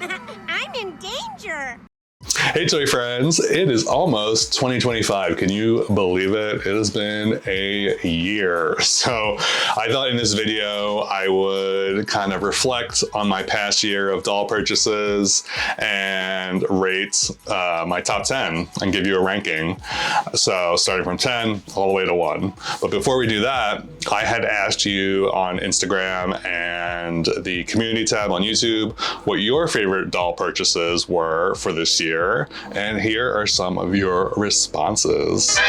I'm in danger. Hey toy friends, it is almost 2025. Can you believe it? It has been a year. So I thought in this video I would kind of reflect on my past year of doll purchases and rate my top 10 and give you a ranking. So starting from 10 all the way to 1. But before we do that, I had asked you on Instagram and the community tab on YouTube what your favorite doll purchases were for this year. And here are some of your responses.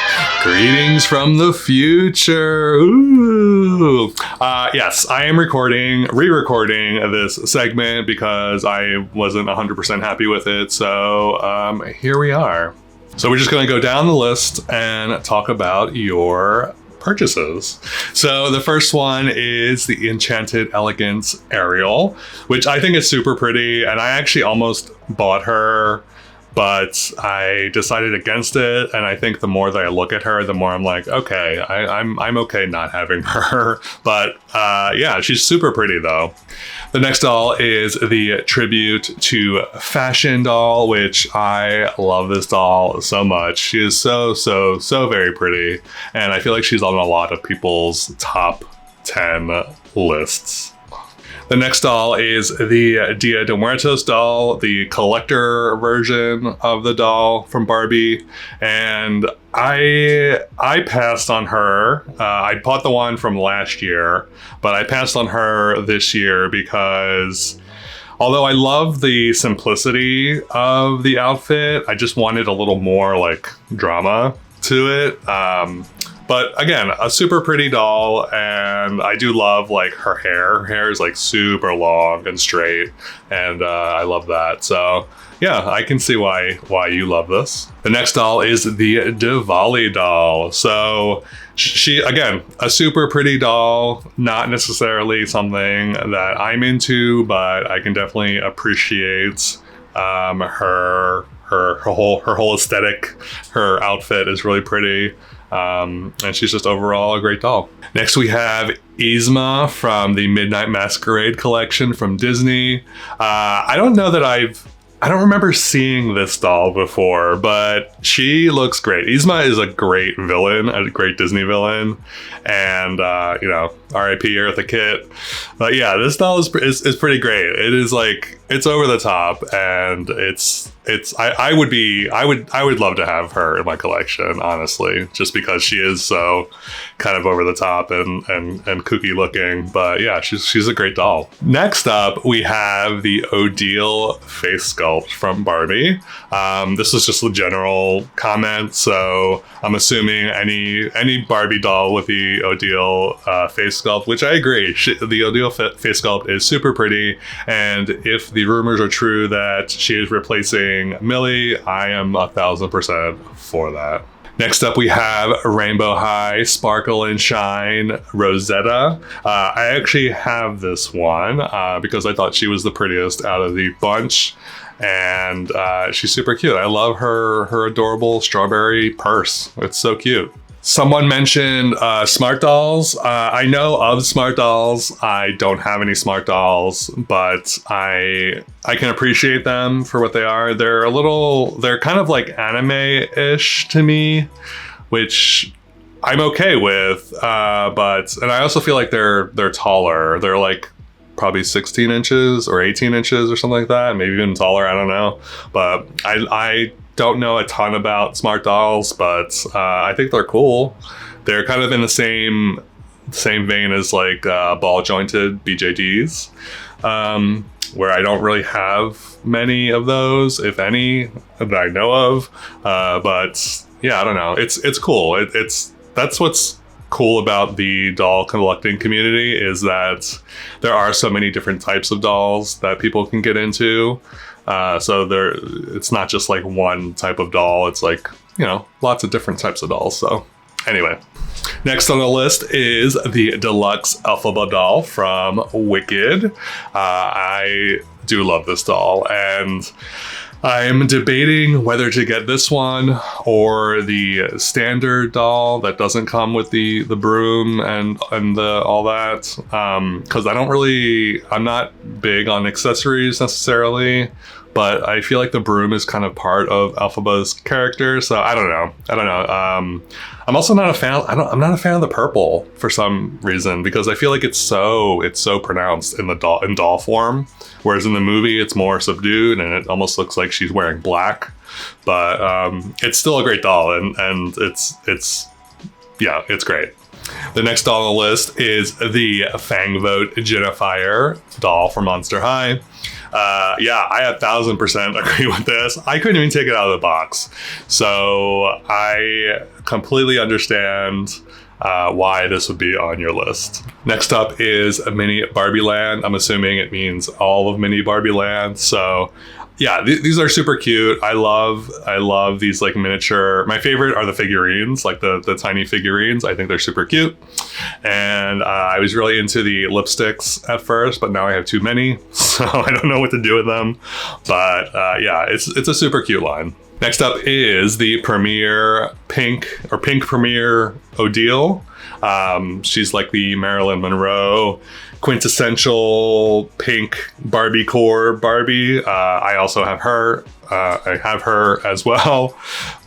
Greetings from the future. Ooh. Yes, I am re-recording this segment because I wasn't 100% happy with it. So here we are. So we're just going to go down the list and talk about your purchases. So the first one is the Enchanted Elegance Ariel, which I think is super pretty. And I actually almost bought her, but I decided against it. And I think the more that I look at her, the more I'm like, okay, I'm okay not having her. But yeah, she's super pretty though. The next doll is the Tribute to Fashion doll, which I love this doll so much. She is so very pretty. And I feel like she's on a lot of people's top 10 lists. The next doll is the Dia de Muertos doll, the collector version of the doll from Barbie. And I passed on her. I bought the one from last year, but I passed on her this year because although I love the simplicity of the outfit, I just wanted a little more like drama to it. But again, a super pretty doll, and I do love like her hair. Her hair is like super long and straight, and I love that. So yeah, I can see why you love this. The next doll is the Diwali doll. So she, again, a super pretty doll, not necessarily something that I'm into, but I can definitely appreciate her whole aesthetic. Her outfit is really pretty. And she's just overall a great doll. Next we have Yzma from the Midnight Masquerade collection from Disney. I don't know that I don't remember seeing this doll before, but she looks great. Yzma is a great villain, a great Disney villain, and you know, R.I.P. Eartha Kitt. But yeah, this doll is pretty great. It is like, it's over the top, and I would love to have her in my collection, honestly, just because she is so kind of over the top and kooky looking. But yeah, she's a great doll. Next up, we have the Odile face sculpt from Barbie. This is just a general comment, so I'm assuming any Barbie doll with the Odile face sculpt, which I agree, the Odile face sculpt is super pretty, and if the rumors are true that she is replacing Millie, I am 1000% for that. Next up, we have Rainbow High Sparkle and Shine Rosetta. I actually have this one because I thought she was the prettiest out of the bunch, and she's super cute. I love her adorable strawberry purse. It's so cute. Someone mentioned smart dolls. I know of smart dolls. I don't have any smart dolls, but I can appreciate them for what they are. They're kind of like anime-ish to me, which I'm okay with. And I also feel like they're taller. They're like probably 16 inches or 18 inches or something like that. Maybe even taller, I don't know. But I don't know a ton about smart dolls, but I think they're cool. They're kind of in the same vein as like ball jointed BJDs, where I don't really have many of those, if any, that I know of. But yeah, I don't know. It's cool. That's what's cool about the doll collecting community, is that there are so many different types of dolls that people can get into. So it's not just like one type of doll. It's like, you know, lots of different types of dolls. So anyway, Next on the list is the deluxe Elphaba doll from Wicked. I do love this doll, and I'm debating whether to get this one or the standard doll that doesn't come with the broom and the all that. Because I'm not big on accessories necessarily, but I feel like the broom is kind of part of Elphaba's character. So I don't know. I'm also not a fan. I'm not a fan of the purple for some reason, because I feel like it's so pronounced in doll form, whereas in the movie it's more subdued and it almost looks like she's wearing black. But it's still a great doll, and it's great. The next doll on the list is the Fangvote Gennifier doll from Monster High. I 1000% agree with this. I couldn't even take it out of the box. So I completely understand why this would be on your list. Next up is a mini Barbie Land. I'm assuming it means all of mini Barbie Land. So yeah, these are super cute. I love these like miniature. My favorite are the figurines, like the tiny figurines. I think they're super cute. And I was really into the lipsticks at first, but now I have too many, so I don't know what to do with them. But it's a super cute line. Next up is the Premier Pink Premier Odile. She's like the Marilyn Monroe quintessential pink Barbie core Barbie. I also have her. I have her as well.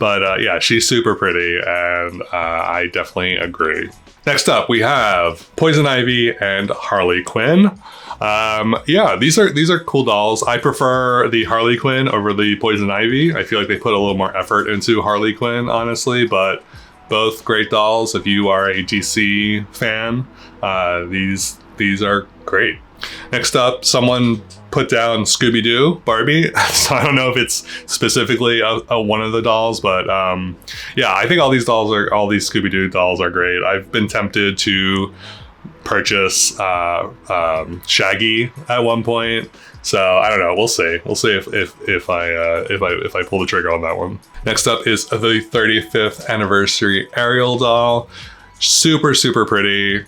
But she's super pretty, and I definitely agree. Next up, we have Poison Ivy and Harley Quinn. These are cool dolls. I prefer the Harley Quinn over the Poison Ivy. I feel like they put a little more effort into Harley Quinn, honestly, but both great dolls. If you are a DC fan, these are great. Next up, someone put down Scooby-Doo Barbie. So I don't know if it's specifically one of the dolls, but I think all these Scooby-Doo dolls are great. I've been tempted to purchase Shaggy at one point. So I don't know. We'll see. We'll see if I pull the trigger on that one. Next up is the 35th anniversary Ariel doll. Super, super pretty.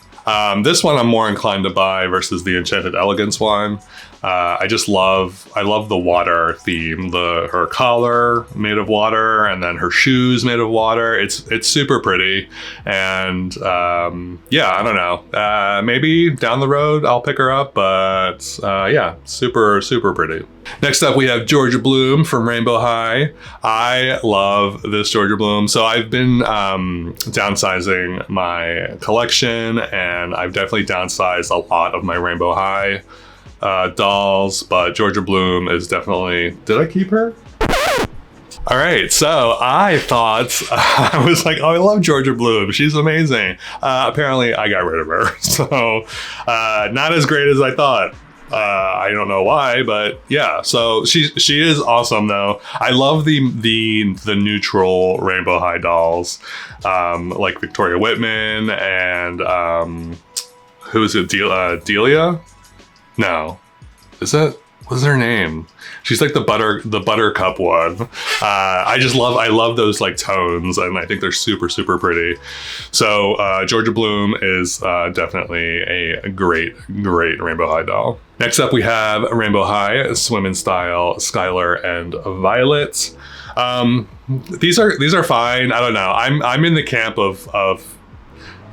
This one I'm more inclined to buy versus the Enchanted Elegance one. I love the water theme. Her collar made of water, and then her shoes made of water. It's super pretty, and I don't know. Maybe down the road I'll pick her up, but super, super pretty. Next up, we have Georgia Bloom from Rainbow High. I love this Georgia Bloom. So I've been downsizing my collection, and I've definitely downsized a lot of my Rainbow High dolls, but Georgia Bloom is definitely... Did I keep her? All right, so I thought, I was like, oh, I love Georgia Bloom. She's amazing. Apparently, I got rid of her. So not as great as I thought. I don't know why, but yeah. So she is awesome though. I love the neutral Rainbow High dolls, like Victoria Whitman and who is it? Delia? No, what's her name? She's like the buttercup one. I love those like tones, and I think they're super, super pretty. So Georgia Bloom is definitely a great Rainbow High doll. Next up, we have Rainbow High Swim in Style Skylar and Violet. These are fine. I don't know. I'm in the camp of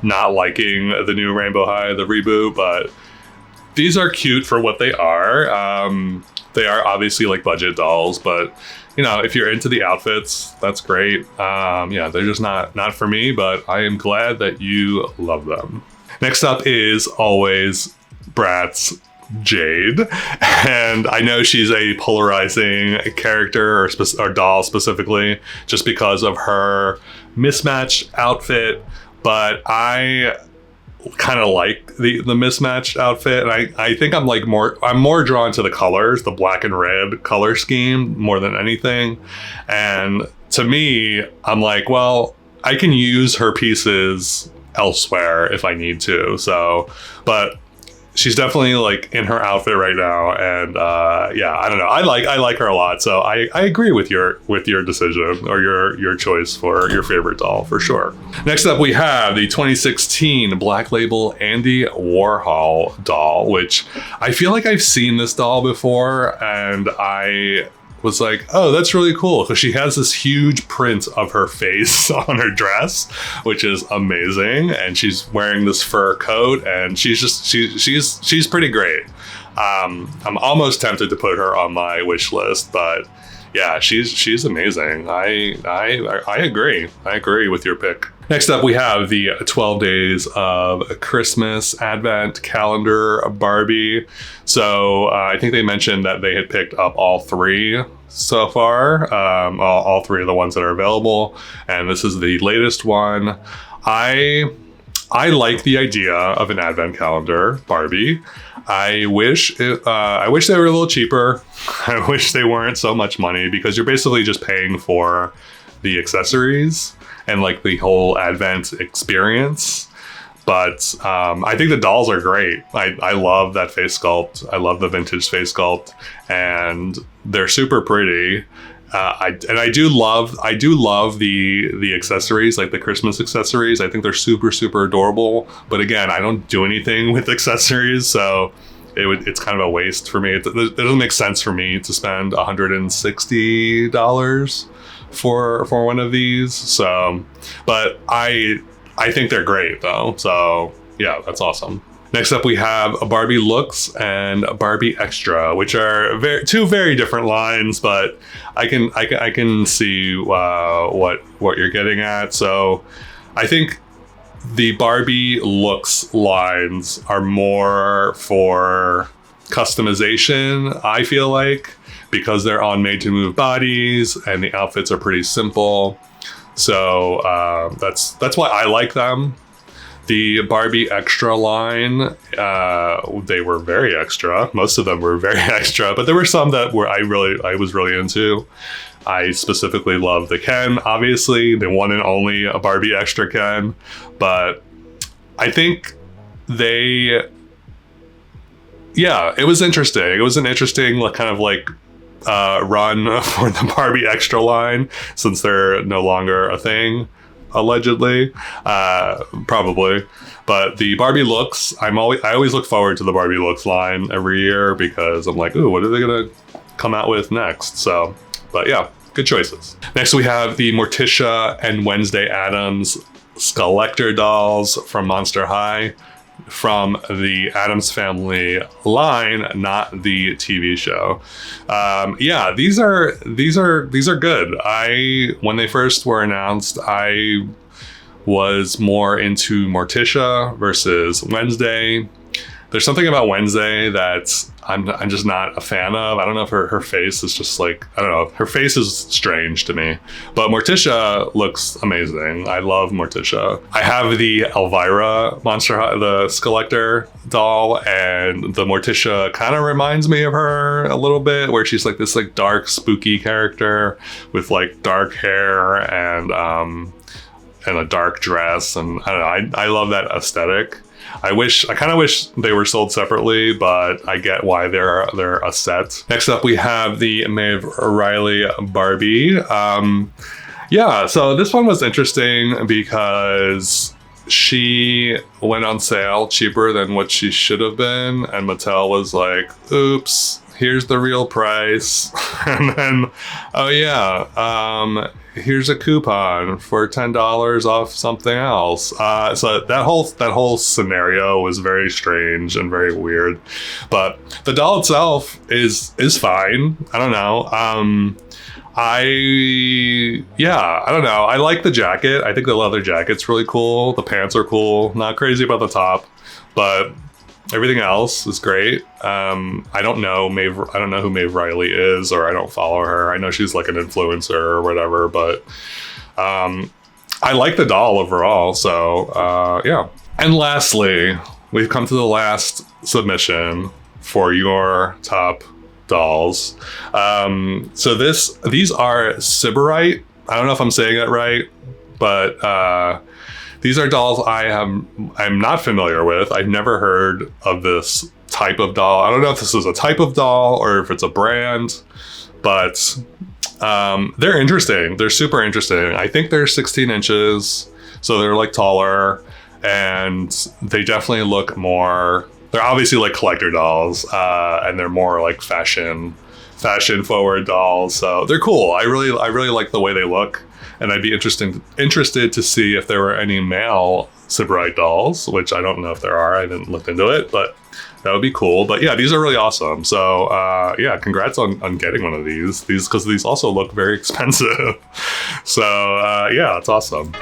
not liking the new Rainbow High, the reboot, but these are cute for what they are. They are obviously like budget dolls, but you know, if you're into the outfits, that's great. They're just not for me, but I am glad that you love them. Next up is always Bratz Jade, and I know she's a polarizing character or doll specifically just because of her mismatched outfit, but I kind of like the mismatched outfit, and I think I'm more drawn to the colors, the black and red color scheme more than anything. And to me, I'm like, well, I can use her pieces elsewhere if I need to. So, but she's definitely like in her outfit right now, and yeah, I don't know. I like her a lot, so I agree with your decision or your choice for your favorite doll for sure. Next up, we have the 2016 Black Label Andy Warhol doll, which I feel like I've seen this doll before, and I was like, oh, that's really cool, because she has this huge print of her face on her dress, which is amazing, and she's wearing this fur coat, and she's pretty great. I'm almost tempted to put her on my wish list, but yeah, she's amazing. I agree with your pick. Next up, we have the 12 Days of Christmas Advent Calendar Barbie. So I think they mentioned that they had picked up all three so far, all three of the ones that are available, and this is the latest one. I like the idea of an Advent calendar Barbie. I wish they were a little cheaper. I wish they weren't so much money, because you're basically just paying for the accessories and like the whole Advent experience. But I think the dolls are great. I love that face sculpt. I love the vintage face sculpt, and they're super pretty. I do love the accessories, like the Christmas accessories. I think they're super adorable. But again, I don't do anything with accessories, so it's kind of a waste for me. It doesn't make sense for me to spend $160 for one of these. So, but I think they're great though. So yeah, that's awesome. Next up, we have a Barbie Looks and a Barbie Extra, which are two very different lines, but I can see what you're getting at. So I think the Barbie Looks lines are more for customization, I feel like, because they're on made to move bodies and the outfits are pretty simple. So that's why I like them. The Barbie Extra line, they were very extra. Most of them were very extra, but there were some that I was really into. I specifically love the Ken, obviously, the one and only a Barbie Extra Ken. But I think it was interesting. It was an interesting kind of like run for the Barbie Extra line, since they're no longer a thing, allegedly, probably. But the Barbie Looks, I always look forward to the Barbie Looks line every year, because I'm like, ooh, what are they gonna come out with next? So, but yeah, good choices. Next, we have the Morticia and Wednesday Addams Skeletor dolls from Monster High, from the Addams Family line, not the TV show. Yeah, these are good. When they first were announced, I was more into Morticia versus Wednesday. There's something about Wednesday that I'm just not a fan of. I don't know if her face is just like, I don't know. Her face is strange to me. But Morticia looks amazing. I love Morticia. I have the Elvira the Skeletor doll, and the Morticia kind of reminds me of her a little bit, where she's like this like dark, spooky character with like dark hair and a dark dress, and I don't know. I love that aesthetic. I kind of wish they were sold separately, but I get why they're a set. Next up, we have the Maeve Riley Barbie. Yeah, so this one was interesting because she went on sale cheaper than what she should have been, and Mattel was like, oops, here's the real price. And then, oh yeah, here's a coupon for $10 off something else. So that whole scenario was very strange and very weird. But the doll itself is fine. I don't know. I don't know. I like the jacket. I think the leather jacket's really cool. The pants are cool. Not crazy about the top, but everything else is great. I don't know who Maeve Riley is, or I don't follow her. I know she's like an influencer or whatever, but I like the doll overall. So yeah. And lastly, we've come to the last submission for your top dolls. So these are Sybarite. I don't know if I'm saying it right, but These are dolls I'm not familiar with. I've never heard of this type of doll. I don't know if this is a type of doll or if it's a brand, but they're interesting. They're super interesting. I think they're 16 inches, so they're like taller, and they definitely look more, they're obviously like collector dolls, and they're more like fashion forward dolls. So they're cool. I really like the way they look, and I'd be interested to see if there were any male Sybarite dolls, which I don't know if there are. I didn't look into it, but that would be cool. But yeah, these are really awesome. So yeah, congrats on getting one of these because these also look very expensive. So yeah, it's awesome.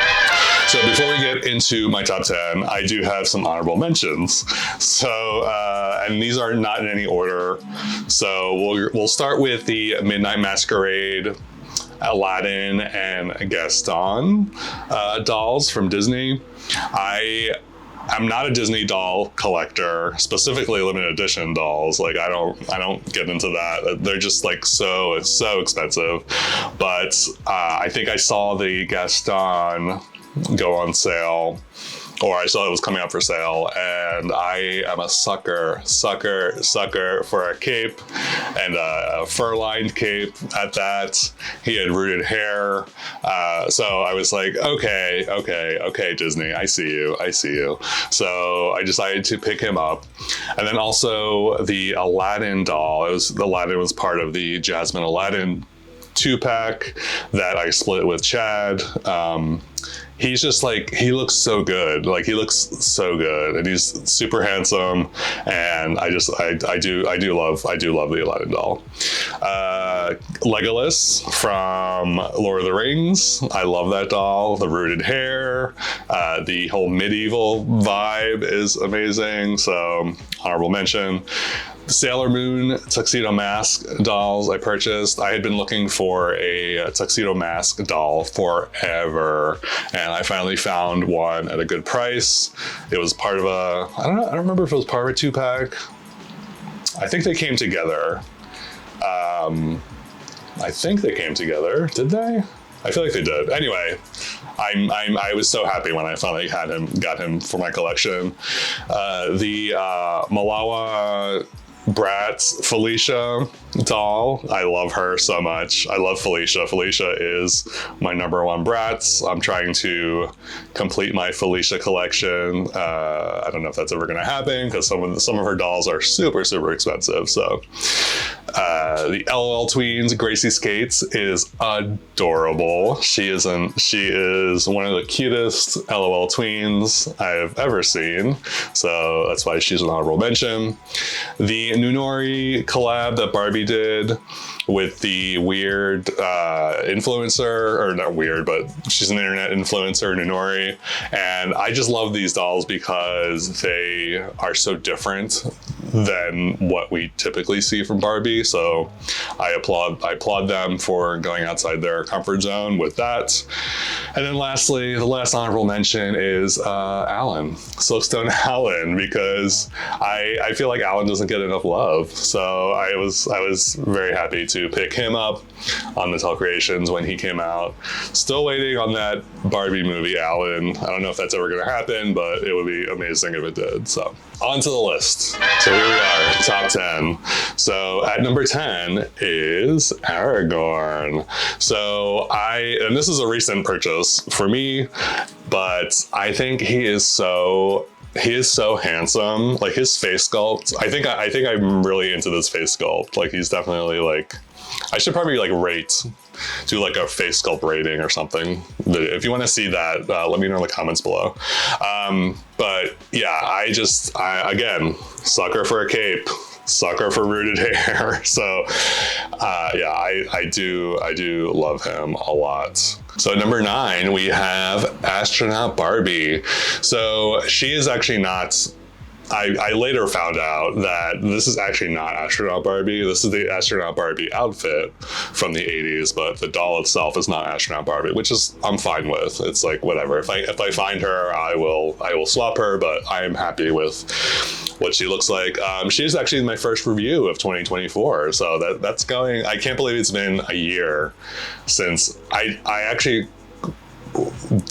So before we get into my top 10, I do have some honorable mentions. So, and these are not in any order. So we'll start with the Midnight Masquerade, Aladdin, and Gaston dolls from Disney. I'm not a Disney doll collector, specifically limited edition dolls. Like I don't get into that. They're just like so expensive. But I think I saw the Gaston go on sale, or I saw it was coming up for sale, and I am a sucker for a cape, and a fur-lined cape at that. He had rooted hair, so I was like, okay, Disney, I see you. So I decided to pick him up. And then also the Aladdin doll. Aladdin was part of the Jasmine Aladdin 2-pack that I split with Chad. He's just like, he looks so good. Like he looks so good, and he's super handsome. And I do love the Aladdin doll. Legolas from Lord of the Rings. I love that doll. The rooted hair, the whole medieval vibe is amazing. So honorable mention. Sailor Moon tuxedo mask dolls I purchased. I had been looking for a tuxedo mask doll forever, and I finally found one at a good price. It was part of I don't remember if it was part of a 2-pack. I think they came together. Did they? I feel like they did. Anyway, I was so happy when I finally got him for my collection. The Malawa Bratz Felicia doll. I love her so much. I love Felicia. Felicia is my number one Bratz. I'm trying to complete my Felicia collection. I don't know if that's ever going to happen because some of her dolls are super expensive. So the LOL Tweens Gracie Skates is adorable. She is one of the cutest LOL Tweens I've ever seen. So that's why she's an honorable mention. The Nunori collab that Barbie did with the weird influencer, or not weird, but she's an internet influencer, Nunori. And I just love these dolls because they are so different than what we typically see from Barbie. So I applaud them for going outside their comfort zone with that. And then lastly, the last honorable mention is Alan, Silkstone Alan, because I feel like Alan doesn't get enough love. So I was very happy to pick him up on Mattel Creations when he came out. Still waiting on that Barbie movie, Alan. I don't know if that's ever going to happen, but it would be amazing if it did. So on to the list. So here we are, top 10. So at number 10 is Aragorn. So and this is a recent purchase for me, but I think he is so handsome. Like his face sculpt, I think I'm really into this face sculpt. Like he's definitely like, I should probably like do like a face sculpt rating or something. If you want to see that, let me know in the comments below. But yeah, I again, sucker for a cape, sucker for rooted hair. So yeah, I do love him a lot. So number 9, we have Astronaut Barbie. So she is actually not, I later found out that this is actually not Astronaut Barbie. This is the Astronaut Barbie outfit from the 80s, but the doll itself is not Astronaut Barbie, which is I'm fine with. It's like whatever. If I find her, I will swap her, but I am happy with what she looks like. She's actually my first review of 2024, so that's going. I can't believe it's been a year since I actually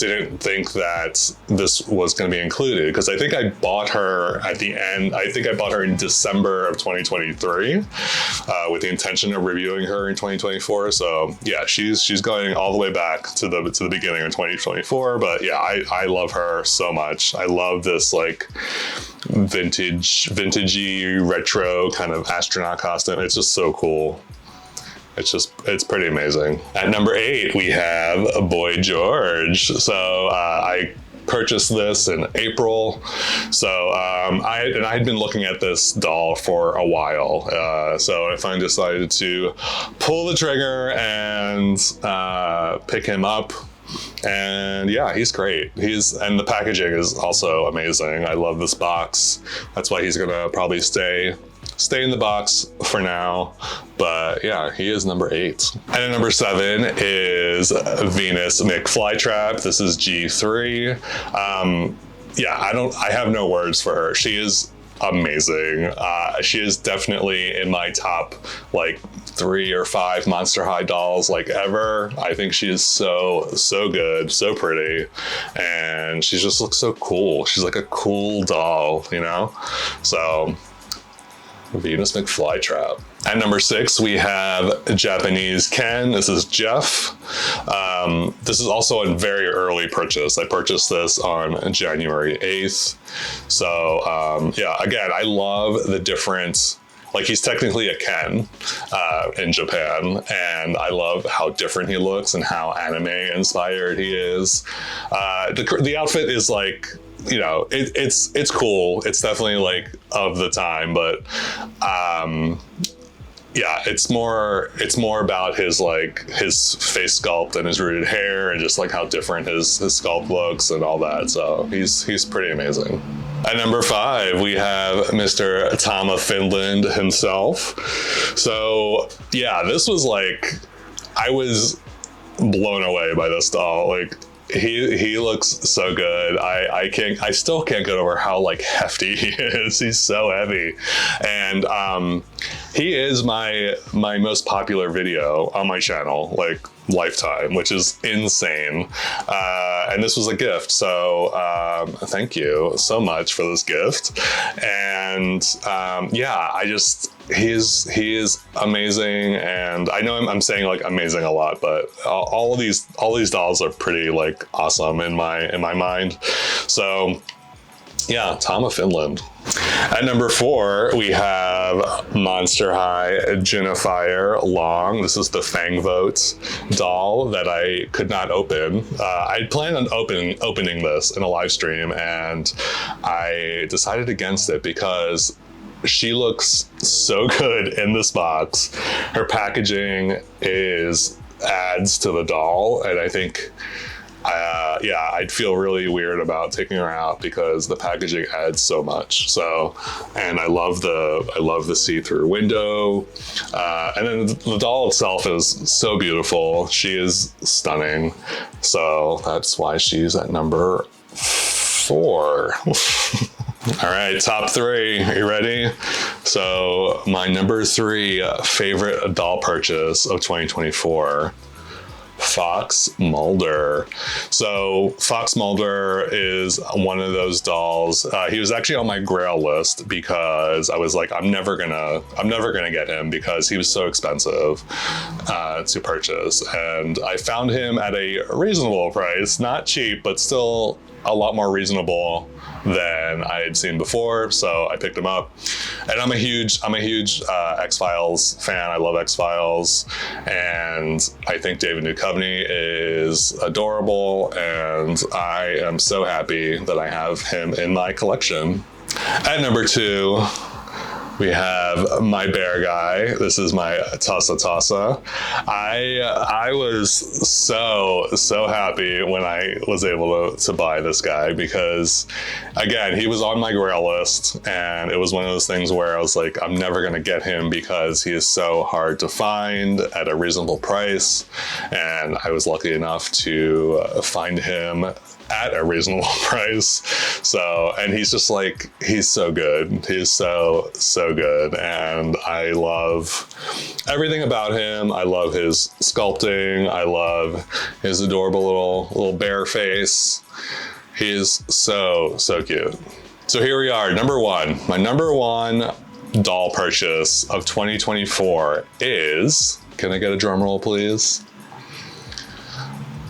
didn't think that this was going to be included, because I think I bought her at the end. I think I bought her in December of 2023 with the intention of reviewing her in 2024. So yeah, she's going all the way back to the beginning of 2024. But yeah, I love her so much. I love this like vintagey retro kind of astronaut costume. It's just so cool. It's pretty amazing. At number 8, we have Boy George. So I purchased this in April. So I had been looking at this doll for a while. So I finally decided to pull the trigger and pick him up. And yeah, he's great. And the packaging is also amazing. I love this box. That's why he's gonna probably stay in the box for now. But yeah, he is number 8. And at number 7 is Venus McFlytrap. This is G3. Yeah, I have no words for her. She is amazing. She is definitely in my top like 3 or 5 Monster High dolls like ever. I think she is so good, so pretty, and she just looks so cool. She's like a cool doll, you know? So Venus McFlytrap. At number 6, we have Japanese Ken. This is Jeff. This is also a very early purchase. I purchased this on January 8th. So yeah, again, I love the different, like he's technically a Ken in Japan, and I love how different he looks and how anime inspired he is. The outfit is like, you know, it's cool. It's definitely like of the time, but yeah, it's more about his face sculpt and his rooted hair and just like how different his sculpt looks and all that. So he's pretty amazing. At number 5, we have Mr. Tom of Finland himself. So yeah, this was like, I was blown away by this doll. Like, he looks so good. I still can't get over how like hefty he is. He's so heavy. And he is my most popular video on my channel, like lifetime, which is insane. And this was a gift. So thank you so much for this gift. And yeah, he is amazing. And I know I'm saying like amazing a lot, but all of these dolls are pretty like awesome in my mind. So yeah, Tom of Finland. At number 4, we have Monster High Genifire Long. This is the Fang Vote doll that I could not open. I planned on opening this in a live stream, and I decided against it because she looks so good in this box. Her packaging adds to the doll, and I think yeah, I'd feel really weird about taking her out because the packaging adds so much. So, and I love the see-through window, and then the doll itself is so beautiful. She is stunning. So that's why she's at number 4. All right, top 3. Are you ready? So my number 3 favorite doll purchase of 2024. Fox Mulder. So Fox Mulder is one of those dolls. He was actually on my grail list because I was like, I'm never gonna get him because he was so expensive to purchase. And I found him at a reasonable price, not cheap, but still a lot more reasonable than I had seen before. So I picked him up, and I'm a huge X-Files fan. I love X-Files, and I think David Duchovny is adorable, and I am so happy that I have him in my collection. At number 2, we have my bear guy. This is my Tassa. I was so happy when I was able to buy this guy because, again, he was on my grail list, and it was one of those things where I was like, I'm never gonna get him because he is so hard to find at a reasonable price. And I was lucky enough to find him at a reasonable price. So, and he's just like, he's so good. He's so good. And I love everything about him. I love his sculpting. I love his adorable little bear face. He is so cute. So here we are, number one. My number one doll purchase of 2024 is, can I get a drum roll, please?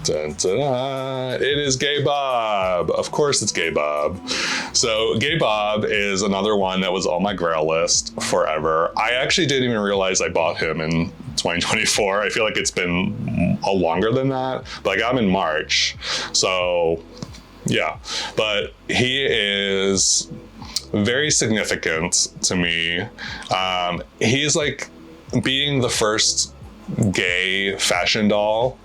Dun, dun, dun. It is Gay Bob. Of course it's Gay Bob. So Gay Bob is another one that was on my grail list forever. I actually didn't even realize I bought him in 2024. I feel like it's been longer than that, but I got him in March. So yeah, but he is very significant to me. He's like, being the first gay fashion doll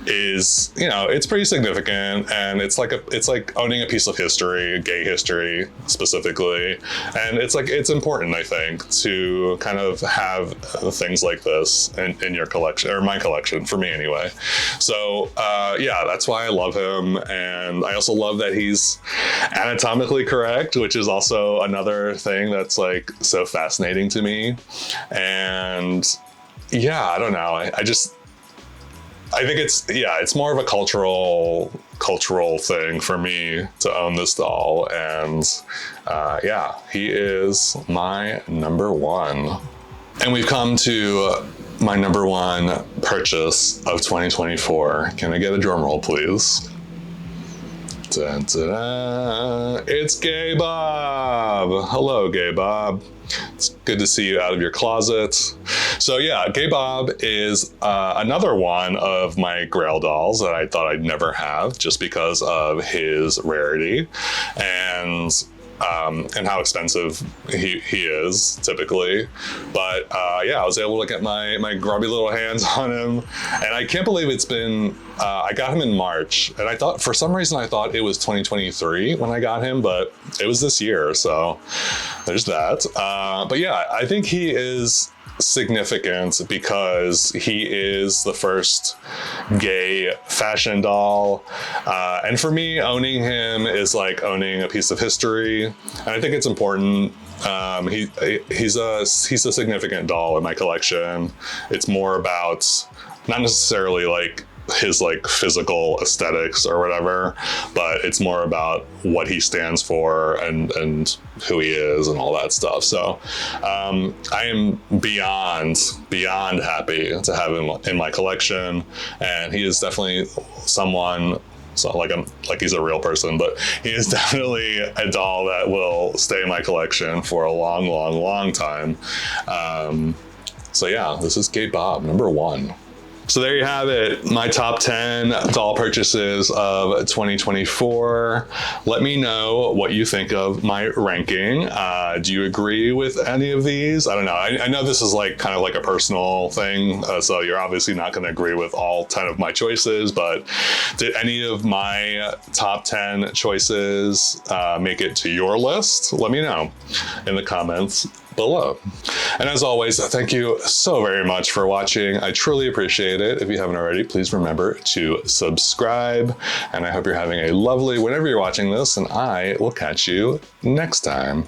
is, you know, it's pretty significant, and it's like owning a piece of history, gay history specifically, and it's like, it's important, I think, to kind of have things like this in your collection, or my collection, for me anyway. So yeah, that's why I love him. And I also love that he's anatomically correct, which is also another thing that's like so fascinating to me. And yeah, I don't know. I think it's more of a cultural thing for me to own this doll. And yeah, he is my number one. And we've come to my number one purchase of 2024. Can I get a drum roll, please? Dun, dun, dun. It's Gay Bob. Hello, Gay Bob. It's good to see you out of your closet. So yeah, Gay Bob is another one of my grail dolls that I thought I'd never have, just because of his rarity and how expensive he is typically. But yeah, I was able to get my grubby little hands on him, and I can't believe it's been, I got him in March, and I thought, for some reason, I thought it was 2023 when I got him, but it was this year, so there's that. But yeah, I think he is significant because he is the first gay fashion doll, and for me, owning him is like owning a piece of history, and I think it's important. He's a significant doll in my collection. It's more about not necessarily like his like physical aesthetics or whatever, but it's more about what he stands for and who he is and all that stuff. So I am beyond happy to have him in my collection, and he is definitely someone. So like he's a real person, but he is definitely a doll that will stay in my collection for a long time. So yeah, this is Gay Bob, number one. So there you have it, my top 10 doll purchases of 2024. Let me know what you think of my ranking. Do you agree with any of these? I don't know. I know this is like kind of like a personal thing, so you're obviously not going to agree with all 10 of my choices, but did any of my top 10 choices make it to your list? Let me know in the comments below. And as always, thank you so very much for watching. I truly appreciate it. If you haven't already, please remember to subscribe. And I hope you're having a lovely, whenever you're watching this, and I will catch you next time.